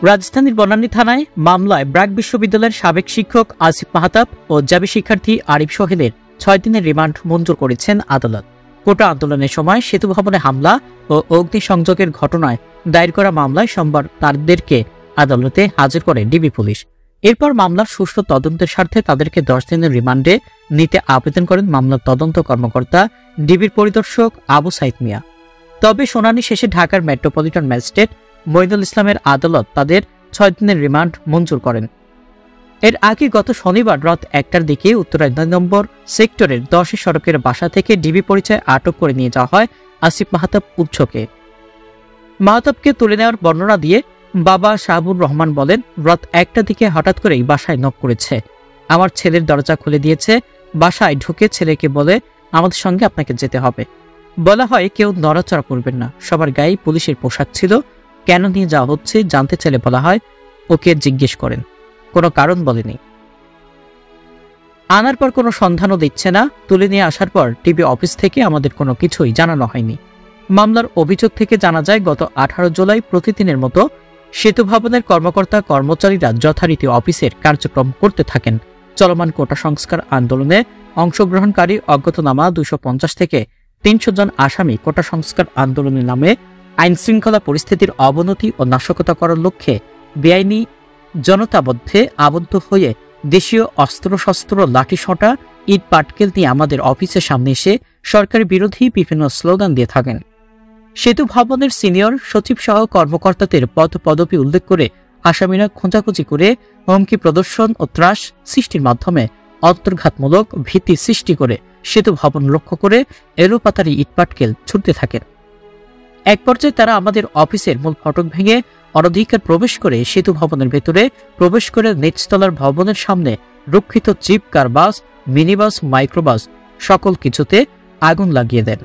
রাজধানীর বনানী থানায় মামলায় ব্র্যাক বিশ্ববিদ্যালয়ের সাবেক শিক্ষক আসিফ মাহতাব ও জাবি শিক্ষার্থী আরিফ সোহেলের 6 দিনের রিমান্ড মঞ্জুর করেছেন আদালত। কোটা আন্দোলনের সময় সেতু ভবনে হামলা ও অগ্নিসংযোগের ঘটনায় দায়ের করা মামলায় সোমবার তাদেরকে আদালতে হাজির করে ডিবি পুলিশ। এরপর মামলার সুষ্ঠু তদন্তের স্বার্থে তাদেরকে 10 দিনের রিমান্ডে নিতে আবেদন করেন মামলার তদন্ত কর্মকর্তা ডিবির পরিদর্শক আবু সাইদ মিয়া। তবে শুনানি শেষে ঢাকার মেট্রোপলিটন ম্যাজিস্ট্রেট মঈনুল ইসলামের আদালত তাদের 6 দিনের রিমান্ড মঞ্জুর করেন। এর আগে গত শনিবার রাত 1টার দিকে উত্তরায় 9 নম্বর সেক্টরের 10 সড়কের বাসা থেকে ডিবি পরিচয়ে আটক করে নিয়ে যাওয়া হয় আসিফ মাহতাব উৎসকে। মাহতাবকে তুলে নেওয়ার বর্ণনা দিয়ে বাবা শাহাবুর রহমান বলেন, রাত 1টার দিকে হঠাৎ করেই বাসায় নক করেছে। আমার ছেলের দরজা খুলে দিয়েছে। বাসায় ঢুকে ছেলেকে বলে, আমাদের সঙ্গে আপনাকে যেতে হবে। বলা হয় কেউ নড়াচড়া করবেন না। সবার গায়ে পুলিশের পোশাক ছিল। কেন নিয়ে যাওয়া হচ্ছে জানতে চাইলে বলা হয় ওকে জিজ্ঞেস করেন। কোনো কারণ বলেনি। আনার পর কোনো সন্ধানও দিচ্ছে না। তুলে নিয়ে আসার পর টিভি অফিস থেকে আমাদের কোনো কিছুই জানানো হয়নি। মামলার অভিযোগ থেকে জানা যায় গত 18 জুলাই প্রতিদিনের মতো সেতু ভবনের কর্মকর্তা কর্মচারীরা যথারীতি অফিসের কার্যক্রম করতে থাকেন। চলমান কোটা সংস্কার আন্দোলনে অংশগ্রহণকারী অজ্ঞাতনামা 250 থেকে 300 জন আসামি কোটা সংস্কার আন্দোলনের নামে আইন শৃঙ্খলা পরিস্থিতির অবনতি ও নাশকতা করার লক্ষ্যে বেআইনি জনতাবদ্ধে আবদ্ধ হয়ে দেশীয় অস্ত্রশস্ত্র, লাঠিসোঁটা, ইট পাটকেল নিয়ে আমাদের অফিসের সামনে এসে সরকার বিরোধী বিভিন্ন স্লোগান দিয়ে থাকেন। সেতু ভবনের সিনিয়র সচিব সহ কর্মকর্তাদের পদ পদবি উল্লেখ করে আসামিরা খোঁজাখুঁজি করে হুমকি প্রদর্শন ও ত্রাস সৃষ্টির মাধ্যমে অন্তর্ঘাতমূলক ভীতি সৃষ্টি করে সেতু ভবন লক্ষ্য করে এলোপাতারি ইটপাটকেল ছুটতে থাকেন। এক পর্যায়ে তারা আমাদের অফিসের মূল ফটক ভেঙে অনধিকার প্রবেশ করে সেতু ভবনের ভেতরে প্রবেশ করে নিচতলার ভবনের সামনে রক্ষিত জিপ, কার, বাস, মিনিবাস, মাইক্রোবাস সকল কিছুতে আগুন লাগিয়ে দেন।